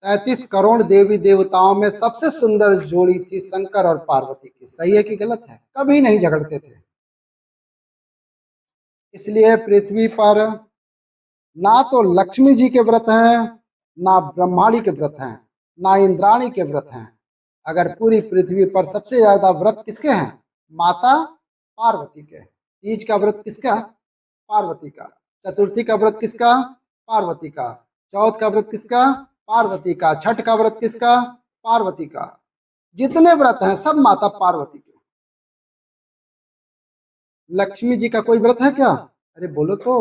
33 करोड़ देवी देवताओं में सबसे सुंदर जोड़ी थी शंकर और पार्वती की। सही है कि गलत है? कभी नहीं झगड़ते थे। इसलिए पृथ्वी पर ना तो लक्ष्मी जी के व्रत हैं, ना ब्रह्माणी के व्रत हैं, ना इंद्राणी के व्रत हैं। अगर पूरी पृथ्वी पर सबसे ज्यादा व्रत किसके हैं? माता पार्वती के। तीज का व्रत किसका? पार्वती का। चतुर्थी का व्रत किसका? पार्वती का। चौथ का व्रत किसका? पार्वती का। छठ का व्रत किसका? पार्वती का। जितने व्रत हैं सब माता पार्वती के। लक्ष्मी जी का कोई व्रत है क्या? अरे बोलो तो।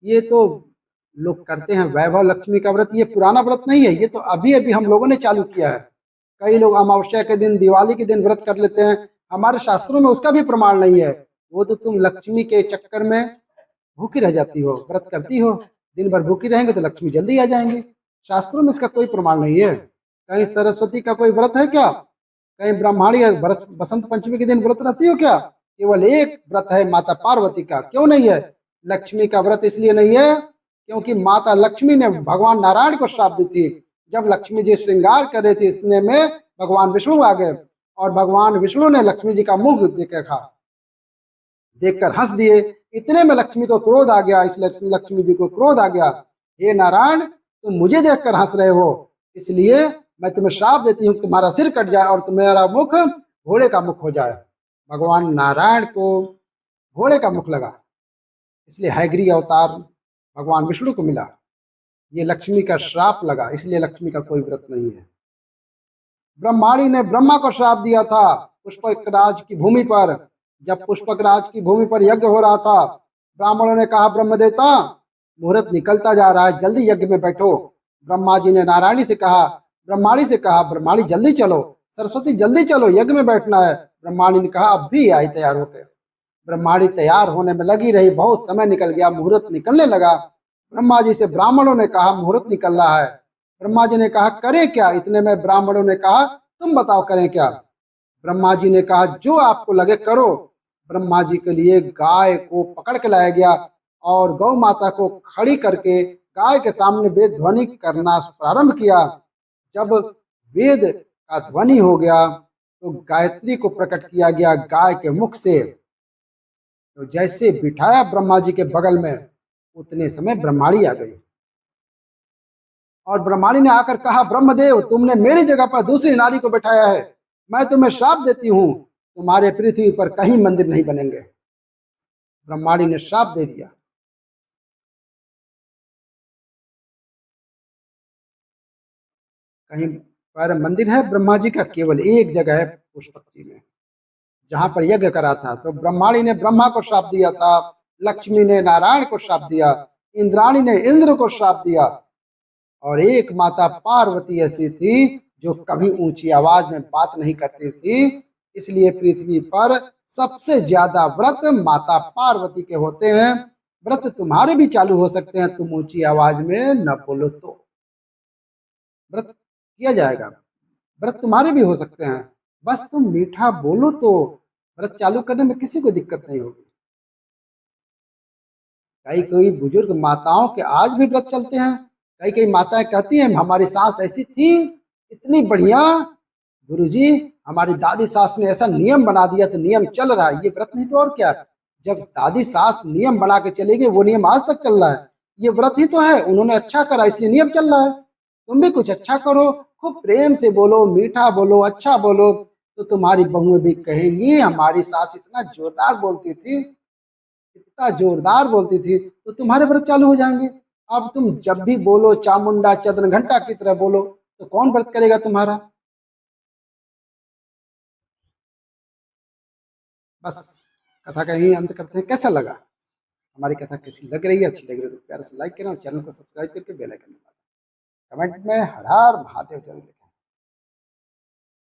ये तो लोग करते हैं वैभव लक्ष्मी का व्रत। ये पुराना व्रत नहीं है, ये तो अभी अभी हम लोगों ने चालू किया है। कई लोग अमावस्या के दिन, दिवाली के दिन व्रत कर लेते हैं। हमारे शास्त्रों में उसका भी प्रमाण नहीं है। वो तो तुम लक्ष्मी के चक्कर में भूखी रह जाती हो, व्रत करती हो, दिन भर भूखी रहेंगे तो लक्ष्मी जल्दी आ जाएंगे। शास्त्रों में इसका कोई प्रमाण नहीं है। कहीं सरस्वती का कोई व्रत है क्या? कहीं ब्रह्माणी बसंत पंचमी के दिन व्रत रहती हो क्या? केवल एक व्रत है माता पार्वती का। क्यों नहीं है? लक्ष्मी का व्रत इसलिए नहीं है क्योंकि माता लक्ष्मी ने भगवान नारायण को श्राप दी थी। जब लक्ष्मी जी श्रृंगार कर रही थी, इतने में भगवान विष्णु आ गए और भगवान विष्णु ने लक्ष्मी जी का मुंह देखकर हंस दिए। इतने में लक्ष्मी को क्रोध आ गया। इसलिए लक्ष्मी जी को क्रोध आ गया, हे नारायण तुम मुझे देखकर हंस रहे हो, इसलिए मैं तुम्हें श्राप देती हूँ, तुम्हारा सिर कट जाए और तुम्हारा मुख घोड़े का मुख हो जाए। भगवान नारायण को घोड़े का मुख लगा, इसलिए हैग्री अवतार भगवान विष्णु को मिला। ये लक्ष्मी का श्राप लगा, इसलिए लक्ष्मी का कोई व्रत नहीं है। ब्रह्माणी ने ब्रह्मा को श्राप दिया था पुष्पक राज की भूमि पर। जब पुष्पक राज की भूमि पर यज्ञ हो रहा था, ब्राह्मणों ने कहा ब्रह्मदेवता मुहूर्त निकलता जा रहा है, जल्दी यज्ञ में बैठो। ब्रह्मा जी ने नारायणी से कहा, ब्रह्माणी से कहा, ब्रह्माणी जल्दी चलो, सरस्वती जल्दी चलो, यज्ञ में बैठना है। ब्रह्माणी ने कहा अब भी आई तैयार होकर। ब्रह्माणी तैयार होने में लगी रही, बहुत समय निकल गया, मुहूर्त निकलने लगा। ब्रह्मा जी से ब्राह्मणों ने कहा मुहूर्त निकल रहा है। ब्रह्मा जी ने कहा करें क्या? इतने में ब्राह्मणों ने कहा तुम बताओ करें क्या? ब्रह्मा जी ने कहा जो आपको लगे करो। ब्रह्मा जी के लिए गाय को पकड़ के लाया गया और गौ माता को खड़ी करके गाय के सामने वेद ध्वनि करना प्रारंभ किया। जब वेद का ध्वनि हो गया तो गायत्री को प्रकट किया गया गाय के मुख से। तो जैसे बिठाया ब्रह्मा जी के बगल में, उतने समय ब्रह्माणी आ गई और ब्रह्माणी ने आकर कहा ब्रह्मदेव तुमने मेरी जगह पर दूसरी नारी को बैठाया है, मैं तुम्हें श्राप देती हूँ, तुम्हारे पृथ्वी पर कहीं मंदिर नहीं बनेंगे। ब्रह्माणी ने श्राप दे दिया। कहीं पर मंदिर है ब्रह्मा जी का? केवल एक जगह है पुष्पक में, जहां पर यज्ञ करा था। तो ब्रह्माणी ने ब्रह्मा को श्राप दिया था, लक्ष्मी ने नारायण को श्राप दिया, इंद्राणी ने इंद्र को श्राप दिया और एक माता पार्वती ऐसी थी जो कभी ऊंची आवाज में बात नहीं करती थी। इसलिए पृथ्वी पर सबसे ज्यादा व्रत माता पार्वती के होते हैं। व्रत तुम्हारे भी चालू हो सकते हैं, तुम ऊंची आवाज में न बोलो तो व्रत किया जाएगा। व्रत तुम्हारे भी हो सकते हैं, बस तुम मीठा बोलो तो व्रत चालू करने में किसी को दिक्कत नहीं होगी। कई कई बुजुर्ग माताओं के आज भी व्रत चलते हैं। कई कई माताएं कहती हैं हमारी सास ऐसी थी, इतनी बढ़िया, गुरुजी हमारी दादी सास ने ऐसा नियम बना दिया तो नियम चल रहा है। ये व्रत नहीं तो और क्या? जब दादी सास नियम बना के चली गई, वो नियम आज तक चल रहा है, ये व्रत ही तो है। उन्होंने अच्छा करा इसलिए नियम चल रहा है। तुम भी कुछ अच्छा करो, खूब प्रेम से बोलो, मीठा बोलो, अच्छा बोलो, तो तुम्हारी बहुएं भी कहेंगी हमारी सास इतना जोरदार बोलती थी, इतना जोरदार बोलती थी, तो तुम्हारे व्रत चालू हो जाएंगे। अब तुम जब भी बोलो चामुंडा चंद्र घंटा की तरह बोलो, तो कौन व्रत करेगा तुम्हारा? बस कथा का यही अंत करते हैं। कैसा लगा हमारी कथा? कैसी लग रही है? अच्छी लग रही है तो प्यार से लाइक करें और चैनल को सब्सक्राइब करके बेल आइकन दबाएं। कमेंट में हर हर महादेव जरूर लिखें।